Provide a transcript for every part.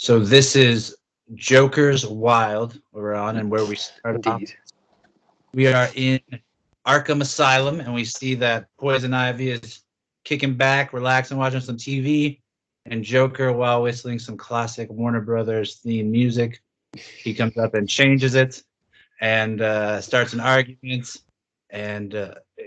So this is Joker's Wild we're on, and where we start off. Indeed. We are in Arkham Asylum, and we see that Poison Ivy is kicking back, relaxing, watching some TV, and Joker, while whistling some classic Warner Brothers theme music, he comes up and changes it and starts an argument, and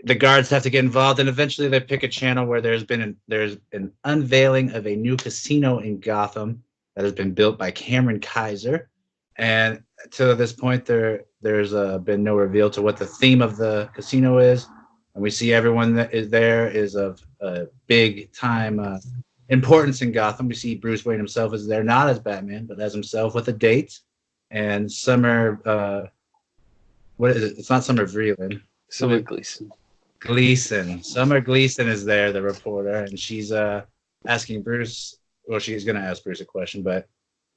the guards have to get involved, and eventually they pick a channel where there's an unveiling of a new casino in Gotham that has been built by Cameron Kaiser, and to this point there's been no reveal to what the theme of the casino is, and we see everyone that is there is of big time importance in Gotham. We see Bruce Wayne himself is there, not as Batman, but as himself with a date, and Summer. What is it? It's not Summer Vreeland. Summer Gleason. Summer Gleason is there, the reporter, and she's asking Bruce. Well, she's going to ask Bruce a question, but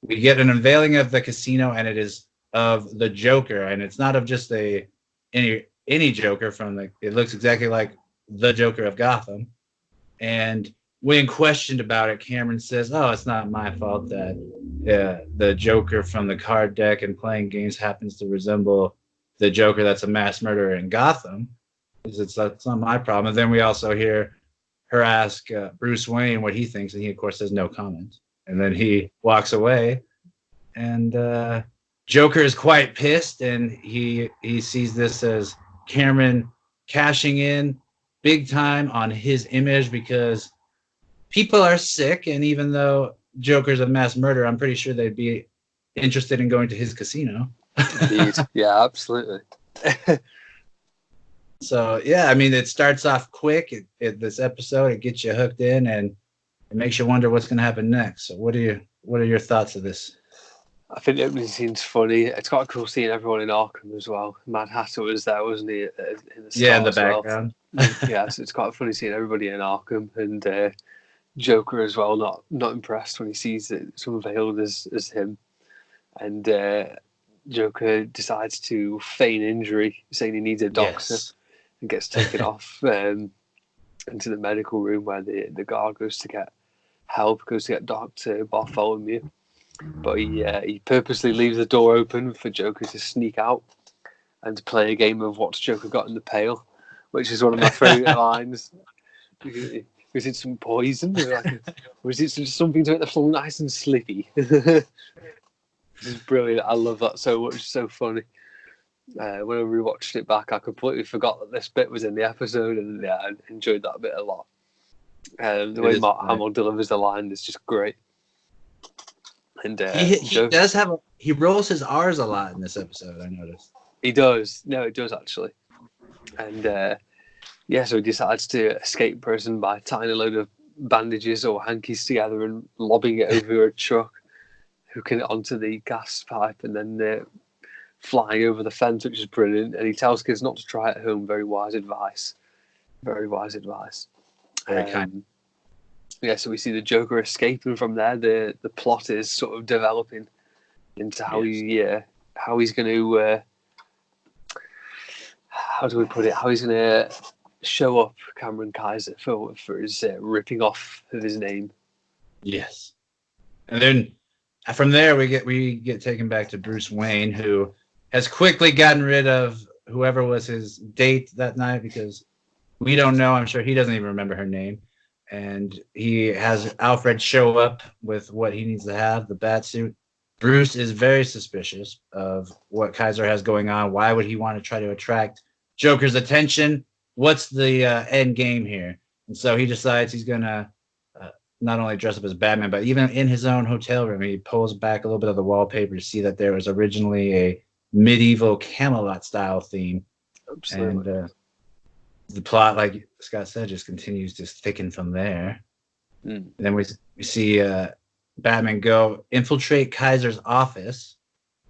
we get an unveiling of the casino, and it is of the Joker, and it's not of just any Joker from the. It looks exactly like the Joker of Gotham, and when questioned about it, Cameron says, "Oh, it's not my fault that the Joker from the card deck and playing games happens to resemble the Joker that's a mass murderer in Gotham. That's not my problem." And then we also hear her ask Bruce Wayne what he thinks, and he, of course, says no comment. And then he walks away, and Joker is quite pissed, and he sees this as Cameron cashing in big time on his image because people are sick, and even though Joker's a mass murderer, I'm pretty sure they'd be interested in going to his casino. Indeed. Yeah, absolutely. So yeah, I mean, it starts off quick. This episode, it gets you hooked in, and it makes you wonder what's going to happen next. So what are your thoughts of this? I think the opening scene's funny. It's quite cool seeing everyone in Arkham as well. Mad Hatter was there, wasn't he? In the background. Yeah, so it's quite funny seeing everybody in Arkham, and Joker as well. Not impressed when he sees it. It's unveiled as him, and Joker decides to feign injury, saying he needs a doctor, and gets taken off into the medical room where the guard goes to get help, goes to get Dr. Bartholomew. But he purposely leaves the door open for Joker to sneak out and to play a game of what's Joker got in the pail, which is one of my favourite lines. Is it some poison? Or is it something to make the floor nice and slippy? This is brilliant. I love that so much. It's so funny. When I rewatched it back, I completely forgot that this bit was in the episode, and yeah, I enjoyed that bit a lot. The way Mark Hamill delivers the line is just great. And he does have he rolls his R's a lot in this episode, I noticed. He does. No, he does actually. And so he decides to escape prison by tying a load of bandages or hankies together and lobbing it over a truck, hooking it onto the gas pipe, and then flying over the fence, which is brilliant. And he tells kids not to try it at home. Very wise advice. Very wise advice. Very kind. Yeah, so we see the Joker escaping from there. The plot is sort of developing into how he's going to how do we put it? How he's going to show up Cameron Kaiser for his ripping off of his name. Yes, and then from there we get taken back to Bruce Wayne, who has quickly gotten rid of whoever was his date that night because we don't know. I'm sure he doesn't even remember her name. And he has Alfred show up with what he needs to have, the bat suit. Bruce is very suspicious of what Kaiser has going on. Why would he want to try to attract Joker's attention? What's the end game here? And so he decides he's going to not only dress up as Batman, but even in his own hotel room, he pulls back a little bit of the wallpaper to see that there was originally a medieval Camelot-style theme. Absolutely. And the plot, like Scott said, just continues to thicken from there. And then we see Batman go infiltrate Kaiser's office,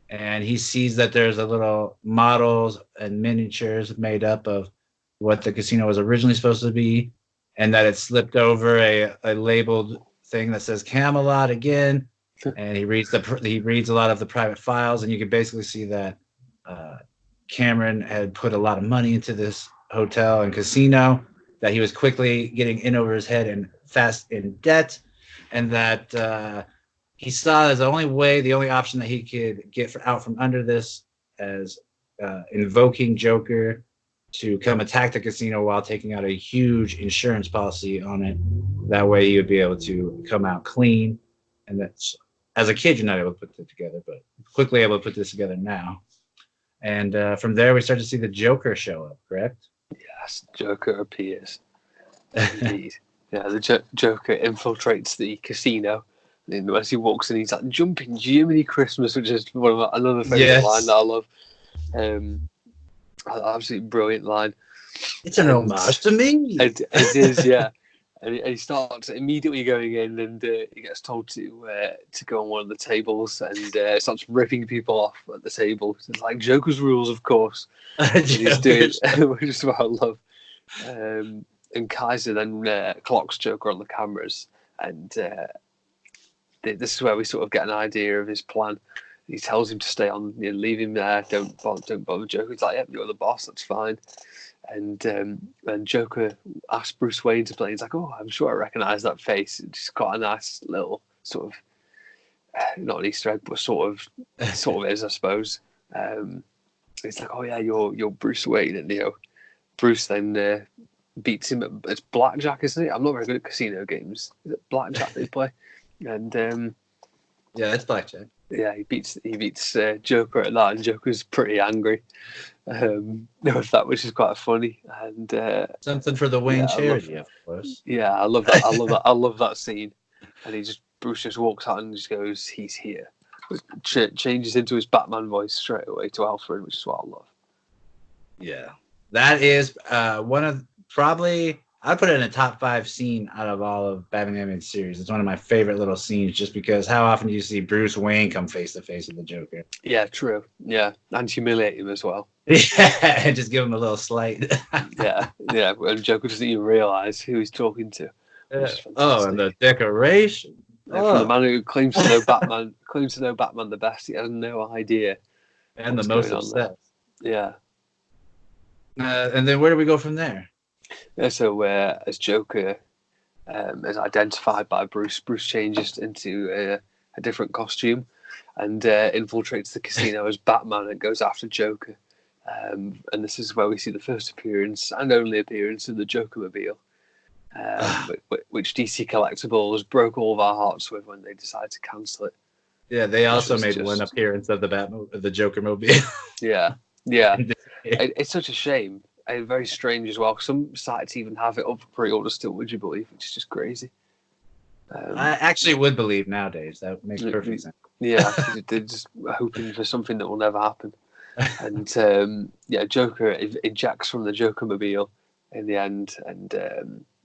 and he sees that there's a little models and miniatures made up of what the casino was originally supposed to be, and that it slipped over a labeled thing that says Camelot again. And he reads a lot of the private files, and you can basically see that Cameron had put a lot of money into this hotel and casino, that he was quickly getting in over his head and fast in debt, and that he saw as the only option that he could get out from under this as invoking Joker to come attack the casino while taking out a huge insurance policy on it. That way he would be able to come out clean. And that's, as a kid, you're not able to put it together, but quickly able to put this together now. And from there, we start to see the Joker show up, correct? Yes, Joker appears. Indeed. Yeah, the Joker infiltrates the casino. And as he walks in, he's like, "Jumping Jiminy Christmas," which is another favourite line that I love. Absolutely brilliant line. It's an homage to me. It is, yeah. And he starts immediately going in, and he gets told to go on one of the tables, and starts ripping people off at the table. It's like Joker's rules, of course. He's doing, which is what I love. And Kaiser then clocks Joker on the cameras, and this is where we sort of get an idea of his plan. He tells him to stay on, leave him there. Don't bother Joker. He's like, "Yep, you're the boss. That's fine." And Joker asks Bruce Wayne to play. He's like, "Oh, I'm sure I recognise that face." It's just got a nice little sort of not an Easter egg, but sort of is, I suppose. It's like, "Oh yeah, you're Bruce Wayne," and Bruce then beats him. It's blackjack, isn't it? I'm not very good at casino games. Is it blackjack they play? And yeah, it's blackjack. Yeah, he beats Joker at that, and Joker's pretty angry with that, which is quite funny. And something for the Wayne charity, of course. Yeah, I love that. I love that scene. And Bruce just walks out and just goes, "He's here." Changes into his Batman voice straight away to Alfred, which is what I love. Yeah, that is one of probably. I'd put it in a top 5 scene out of all of Batman animated series. It's one of my favorite little scenes, just because how often do you see Bruce Wayne come face to face with the Joker? Yeah, true. Yeah, and humiliate him as well. Yeah, and just give him a little slight. yeah, and Joker doesn't even realize who he's talking to. And the decoration. From the man who claims to know Batman, the best. He has no idea. And the most obsessed. Yeah. And then where do we go from there? Yeah, so as Joker is identified by Bruce changes into a different costume and infiltrates the casino as Batman and goes after Joker. And this is where we see the first appearance and only appearance of the Joker-mobile, which DC Collectibles broke all of our hearts with when they decided to cancel it. Yeah, they also made one appearance of the Joker-mobile. yeah. It's such a shame. Very strange as well. Some sites even have it up for pre-order still, would you believe? Which is just crazy. I actually would believe nowadays. That makes perfect sense. Yeah, they're just hoping for something that will never happen. And Joker ejects from the Joker-mobile in the end, and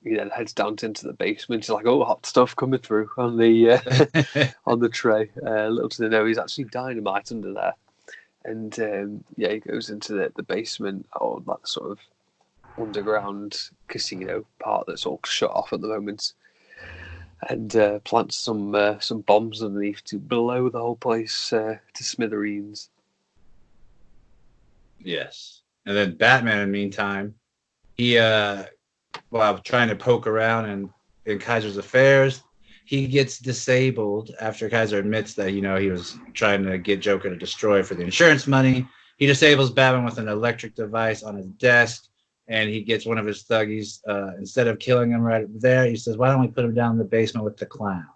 he then heads down into the basement. He's like, "Oh, hot stuff coming through on the on the tray." Little to know, he's actually dynamite under there. And he goes into the basement, or that sort of underground casino part that's all shut off at the moment, and plants some bombs underneath to blow the whole place to smithereens. Yes, and then Batman, in the meantime, he while trying to poke around in Kaiser's affairs, he gets disabled after Kaiser admits that, he was trying to get Joker to destroy for the insurance money. He disables Batman with an electric device on his desk, and he gets one of his thuggies. Instead of killing him right there, he says, "Why don't we put him down in the basement with the clown?"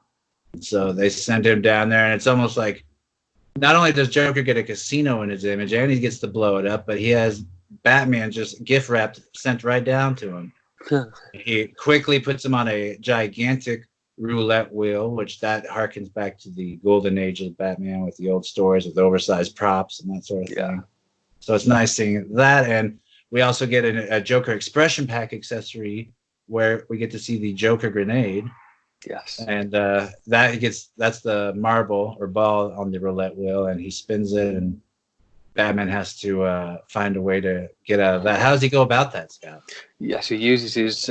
And so they send him down there, and it's almost like not only does Joker get a casino in his image, and he gets to blow it up, but he has Batman just gift wrapped, sent right down to him. He quickly puts him on a gigantic roulette wheel, which that harkens back to the golden age of Batman with the old stories with oversized props and that sort of thing. So it's nice seeing that. And we also get a Joker expression pack accessory where we get to see the Joker grenade. Yes. And that's the marble or ball on the roulette wheel, and he spins it, and Batman has to find a way to get out of that. How does he go about that, Scott? Yes, he uses his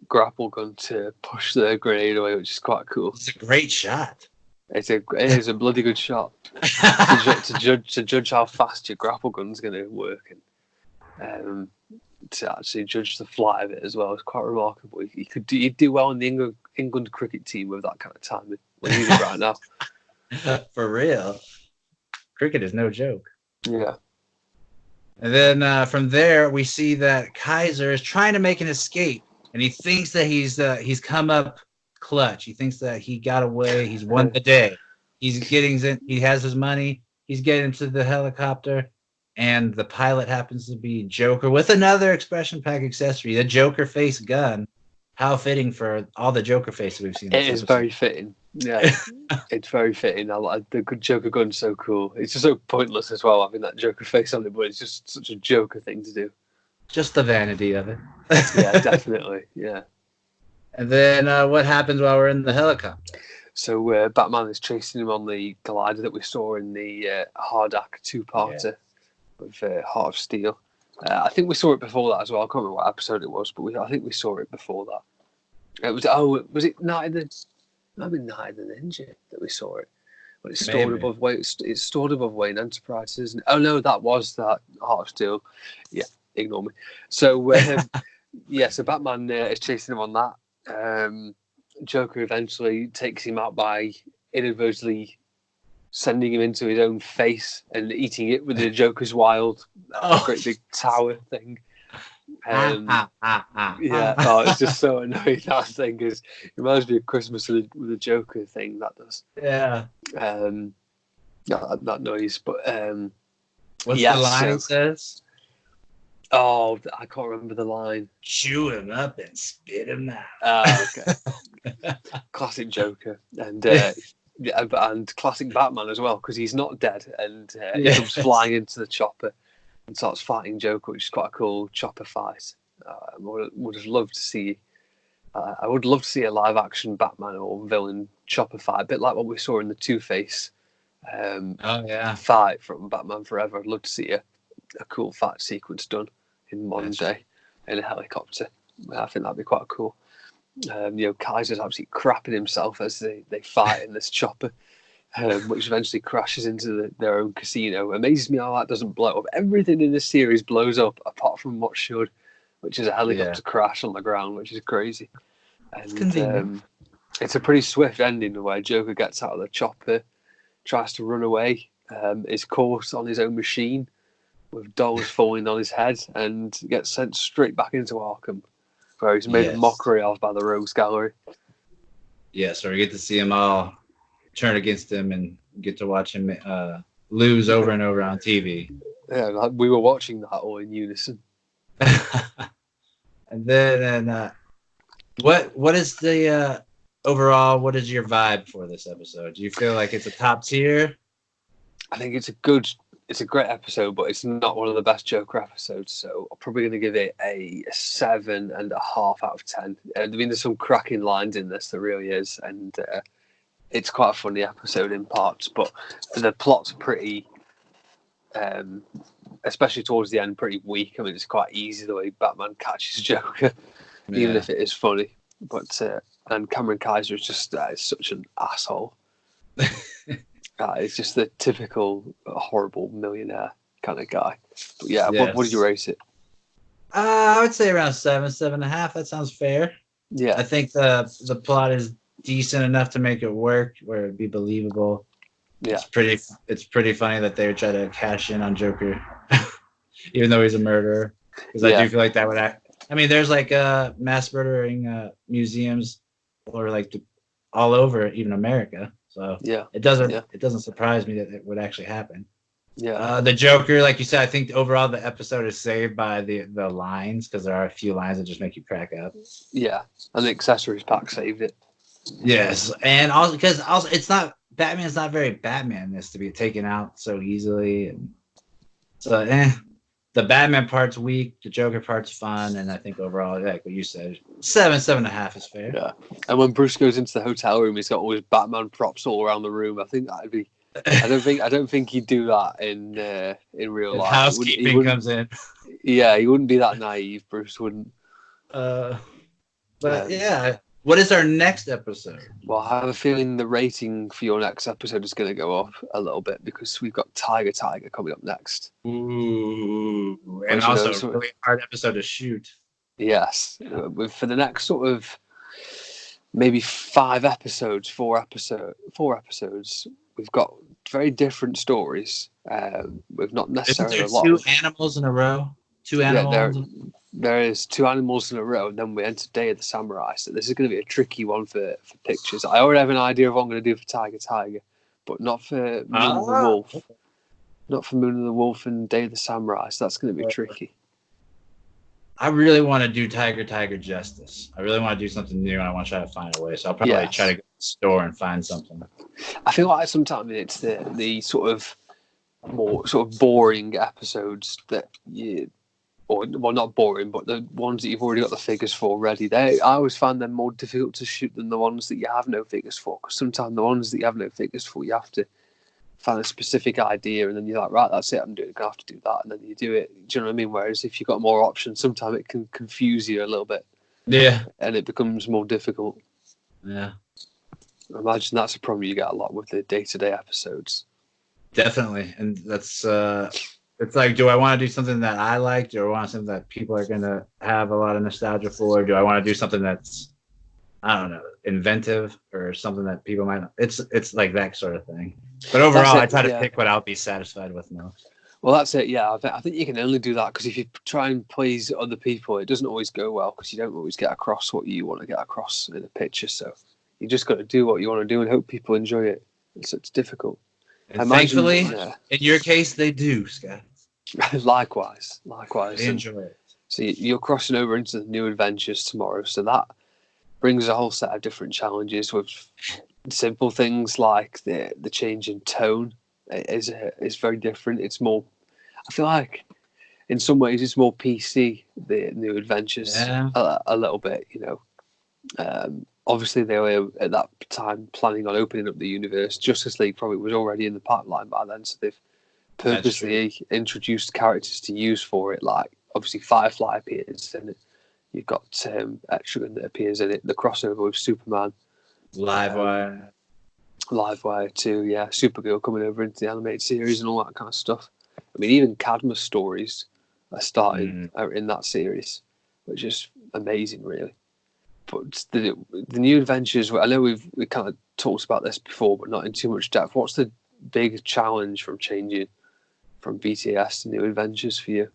grapple gun to push the grenade away, which is quite cool. It's a great shot. It is a bloody good shot. to judge how fast your grapple gun's going to work, and to actually judge the flight of it as well is quite remarkable. He'd do well in the England cricket team with that kind of timing. We need it right now. For real. Cricket is no joke. Yeah. And then from there, we see that Kaiser is trying to make an escape, and he thinks that he's come up clutch. He thinks that he got away. He's won the day. He has his money. He's getting into the helicopter, and the pilot happens to be Joker with another expression pack accessory, the Joker face gun. How fitting for all the Joker faces we've seen. It is very fitting. Yeah, it's very fitting. I like the good Joker gun's so cool. It's just so pointless as well having that Joker face on it, but it's just such a Joker thing to do. Just the vanity of it. Yeah, definitely. Yeah. And then what happens while we're in the helicopter? So Batman is chasing him on the glider that we saw in the Hardak two-parter with Heart of Steel. I think we saw it before that as well. I can't remember what episode it was, but I think we saw it before that. Was it Night of the Ninja that we saw it? But it's stored above Wayne. It's stored above Wayne Enterprises. Oh no, that was that Heart of Steel. Yeah, ignore me. So so Batman is chasing him on that. Joker eventually takes him out by inadvertently sending him into his own face and eating it with the Joker's wild great big tower thing. It's just so annoying, that thing, because it reminds me of Christmas with the Joker thing, that does. Yeah. That noise, but what's the line it says? Oh, I can't remember the line. Chew him up and spit him out. Okay. Classic Joker, and and classic Batman as well, because he's not dead, and he comes flying into the chopper and starts fighting Joker, which is quite a cool chopper fight. I would have loved to see. I would love to see a live action Batman or villain chopper fight, a bit like what we saw in the Two-Face fight from Batman Forever. I'd love to see a cool fight sequence done in modern day in a helicopter. I think that'd be quite cool. Kaiser's absolutely crapping himself as they fight in this chopper, which eventually crashes into their own casino. Amazes me how that doesn't blow up. Everything in this series blows up apart from what should, which is a helicopter crash on the ground, which is crazy. And it's a pretty swift ending where Joker gets out of the chopper, tries to run away, is caught on his own machine with dolls falling on his head, and gets sent straight back into Arkham, where he's made a mockery of by the Rogues Gallery. Yeah, so we get to see him all turn against him and get to watch him lose over and over on TV. Yeah, we were watching that all in unison. And then, what is the overall? What is your vibe for this episode? Do you feel like it's a top tier? I think it's a great episode, but it's not one of the best Joker episodes. So I'm probably going to give it a 7.5 out of 10. I mean, there's some cracking lines in this, there really is, and it's quite a funny episode in parts. But the plot's pretty, especially towards the end, pretty weak. I mean, it's quite easy the way Batman catches Joker, even if it is funny. But and Cameron Kaiser is just is such an asshole. It's just the typical horrible millionaire kind of guy. But yeah, what did you rate it? I would say around 7.5. That sounds fair. Yeah, I think the plot is decent enough to make it work, where it'd be believable. Yeah, it's pretty funny that they would try to cash in on Joker, even though he's a murderer. Because I do feel like that would act. I mean, there's like mass murdering museums, or like all over, even America. So it doesn't surprise me that it would actually happen. Yeah. The Joker, like you said, I think overall the episode is saved by the lines, because there are a few lines that just make you crack up. Yeah, and the accessories pack saved it. Yes, and also because it's not Batman's not very Batman this to be taken out so easily, and so the Batman part's weak, the Joker part's fun, and I think overall, like what you said, 7.5 is fair. Yeah, and when Bruce goes into the hotel room, he's got all his Batman props all around the room. I think that'd be. I don't think he'd do that in real life. Housekeeping comes in. Yeah, he wouldn't be that naive. Bruce wouldn't. But yeah. What is our next episode? Well, I have a feeling the rating for your next episode is going to go up a little bit, because we've got Tiger coming up next. Ooh, and also a really hard episode to shoot. Yes, for the next sort of maybe 4 episodes, we've got very different stories. We've not Isn't necessarily there a lot two of animals in a row? Two yeah. animals. There is two animals in a row, and then we enter Day of the Samurai. So this is going to be a tricky one for pictures. I already have an idea of what I'm going to do for Tiger, but not for Moon of the Wolf. Not for Moon of the Wolf and Day of the Samurai. So that's going to be tricky. I really want to do Tiger justice. I really want to do something new, and I want to try to find a way. So I'll probably try to go to the store and find something. I feel like sometimes it's the sort of more sort of boring episodes that you, or well, not boring, but the ones that you've already got the figures for ready. I always find them more difficult to shoot than the ones that you have no figures for. Because sometimes the ones that you have no figures for, you have to find a specific idea, and then you're like, right, that's it, I'm gonna have to do that, and then you do it. Do you know what I mean? Whereas if you've got more options, sometimes it can confuse you a little bit. Yeah, and it becomes more difficult. Yeah, I imagine that's a problem you get a lot with the day-to-day episodes. Definitely, and that's it's like, do I want to do something that I like? Do I want something that people are gonna have a lot of nostalgia for? Do I want to do something that's, I don't know, inventive or something that people might not? It's like that sort of thing. But overall, I try to pick what I'll be satisfied with most. Well, that's it. Yeah, I think you can only do that because if you try and please other people, it doesn't always go well because you don't always get across what you want to get across in a picture. So you just got to do what you want to do and hope people enjoy it. So it's difficult. And thankfully, in your case, they do, Scott. Likewise. They enjoy it. So you're crossing over into the New Adventures tomorrow. So that brings a whole set of different challenges with simple things like the change in tone is very different. It's more, I feel like in some ways it's more PC, the New Adventures, a little bit, you know. Obviously they were at that time planning on opening up the universe. Justice League probably was already in the pipeline by then, so they've purposely introduced characters to use for it, like obviously Firefly appears in it. You've got Etrigan that appears in it, the crossover with Superman. Livewire too, yeah. Supergirl coming over into the animated series and all that kind of stuff. I mean, even Cadmus stories are starting out in that series, which is amazing, really. But the New Adventures, I know we kind of talked about this before, but not in too much depth. What's the big challenge from changing from BTAS to New Adventures for you?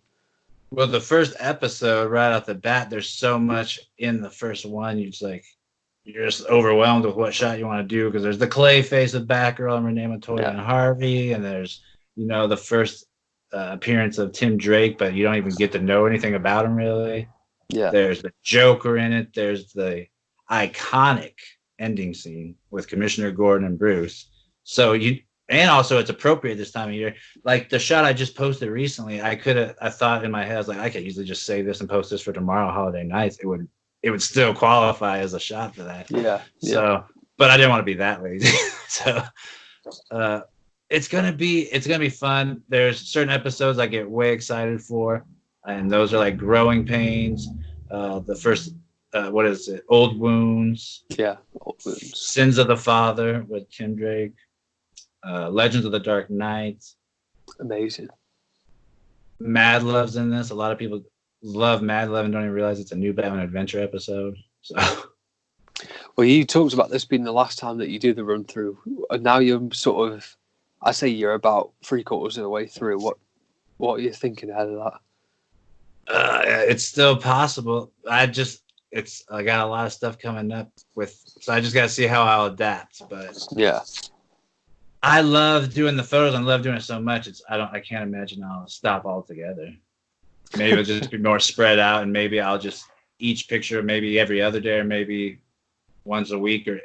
Well, the first episode, right off the bat, there's so much in the first one. You're just overwhelmed with what shot you want to do because there's the clay face of Batgirl and Renee Montoya and Harvey, and there's the first appearance of Tim Drake, but you don't even get to know anything about him really. Yeah. There's the Joker in it. There's the iconic ending scene with Commissioner Gordon and Bruce. And also it's appropriate this time of year. Like the shot I just posted recently, I thought in my head, I was like, I could easily just save this and post this for tomorrow, holiday nights. It would still qualify as a shot for that. Yeah. So, but I didn't want to be that lazy. So, it's gonna be fun. There's certain episodes I get way excited for, and those are like Growing Pains. The first, what is it? Old Wounds. Yeah, Old Wounds. Sins of the Father with Tim Drake. Legends of the Dark Knight. Amazing. Mad Love's in this. A lot of people love Mad Love and don't even realize it's a new Batman Adventure episode. So, well, you talked about this being the last time that you do the run through, and now you're sort of, I say you're about 3/4 of the way through. What are you thinking ahead of that? It's still possible. I got a lot of stuff coming up so I just got to see how I'll adapt. But yeah, I love doing the photos. I love doing it so much. I can't imagine I'll stop altogether. Maybe it'll just be more spread out, and maybe I'll just each picture maybe every other day, or maybe once a week, or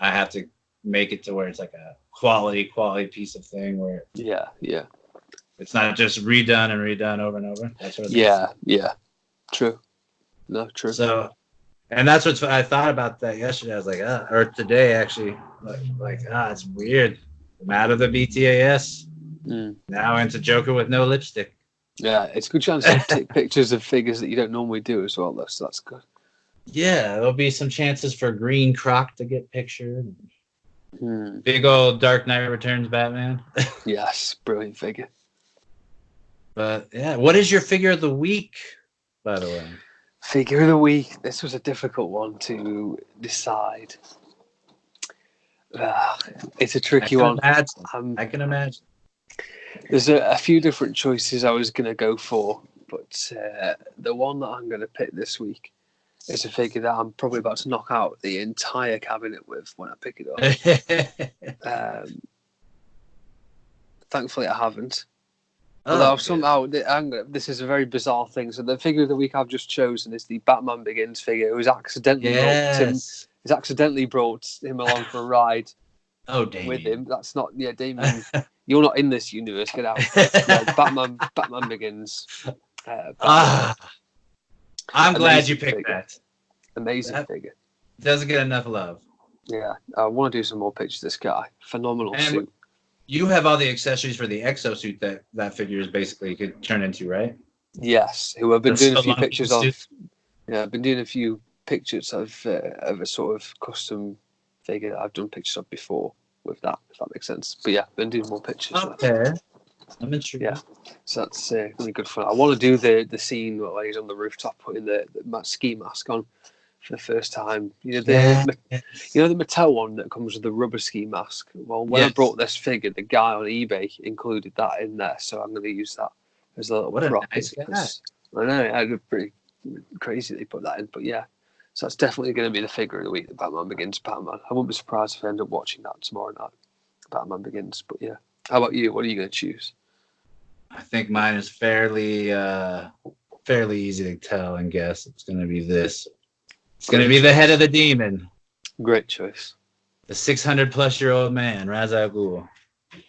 I have to make it to where it's like a quality piece of thing where it's not just redone and redone over and over. That sort of thing. Yeah, true. No, true. So, and that's what I thought about that yesterday. I was like, or today actually, it's weird. I'm out of the BTAS. Now into Joker with no lipstick. Yeah, it's a good chance to take pictures of figures that you don't normally do as well, though, so that's good. Yeah, there'll be some chances for Green Croc to get pictured. Big old Dark Knight Returns Batman. Yes, brilliant figure. But yeah, what is your figure of the week, by the way? Figure of the week. This was a difficult one to decide. It's a I tricky can one. imagine. I can imagine. There's a few different choices I was going to go for, but the one that I'm going to pick this week is a figure that I'm probably about to knock out the entire cabinet with when I pick it up. Thankfully, I haven't. Although somehow, this is a very bizarre thing. So the figure of the week I've just chosen is the Batman Begins figure. It was accidentally brought him along for a ride. Oh, Damien. With him. That's not, Damien. You're not in this universe. Get out. Batman Begins. I'm glad you picked that. Amazing figure. Doesn't get enough love. Yeah, I want to do some more pictures of this guy. Phenomenal suit. You have all the accessories for the exosuit that figure is basically could turn into, right? Yes, who I've been doing a few pictures of. Yeah, I've been doing a few pictures of a sort of custom figure that I've done pictures of before with that, if that makes sense. But yeah, I've been doing more pictures. Okay. I'm intrigued. Yeah, so that's really good fun. I want to do the scene where he's on the rooftop putting the ski mask on for the first time. You know the Mattel one that comes with the rubber ski mask. Well, when I brought this figure, the guy on eBay included that in there, so I'm going to use that as a little prop. Nice guy. I know, I was pretty crazy they put that in, but yeah. So that's definitely going to be the figure of the week, the Batman Begins Batman. I wouldn't be surprised if I end up watching that tomorrow night, Batman Begins. But yeah, how about you? What are you going to choose? I think mine is fairly easy to tell and guess. It's going to be this. It's going to be the head of the demon. Great choice. The 600-plus-year-old man, Ra's al Ghul.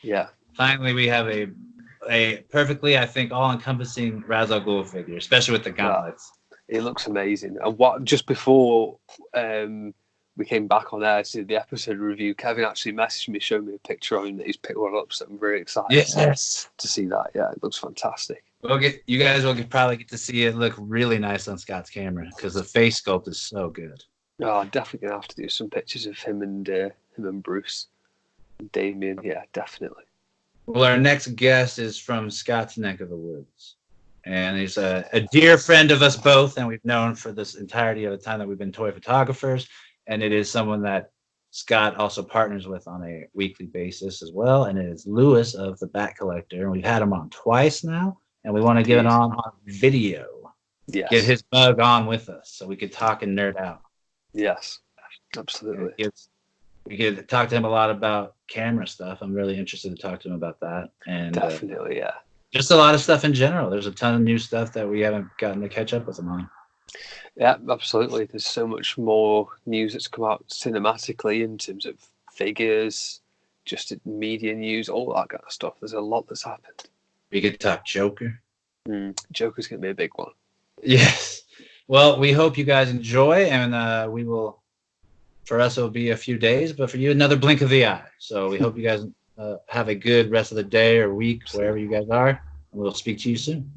Yeah. Finally, we have a perfectly, I think, all-encompassing Ra's al Ghul figure, especially with the gauntlets. It looks amazing. And just before we came back on air to the episode review, Kevin actually messaged me, showing me a picture of him that he's picked one up. So I'm very excited to see that. Yeah, it looks fantastic. You guys will probably get to see it look really nice on Scott's camera because the face sculpt is so good. Oh, I'm definitely gonna have to do some pictures of him and Bruce, and Damien. Yeah, definitely. Well, our next guest is from Scott's neck of the woods, and he's a dear friend of us both, and we've known for this entirety of the time that we've been toy photographers. And it is someone that Scott also partners with on a weekly basis as well. And it is Lewis of the Bat Collector, and we've had him on twice now. And we want to get it on video. Yes. Get his mug on with us so we could talk and nerd out. Yes, absolutely. We could talk to him a lot about camera stuff. I'm really interested to talk to him about that. And definitely, yeah. Just a lot of stuff in general. There's a ton of new stuff that we haven't gotten to catch up with him on. Yeah, absolutely. There's so much more news that's come out cinematically in terms of figures, just media news, all that kind of stuff. There's a lot that's happened. We could talk Joker. Joker's going to be a big one. Yes. Well, we hope you guys enjoy, and we will, for us, it'll be a few days, but for you, another blink of the eye. So we hope you guys have a good rest of the day or week, wherever you guys are, and we'll speak to you soon.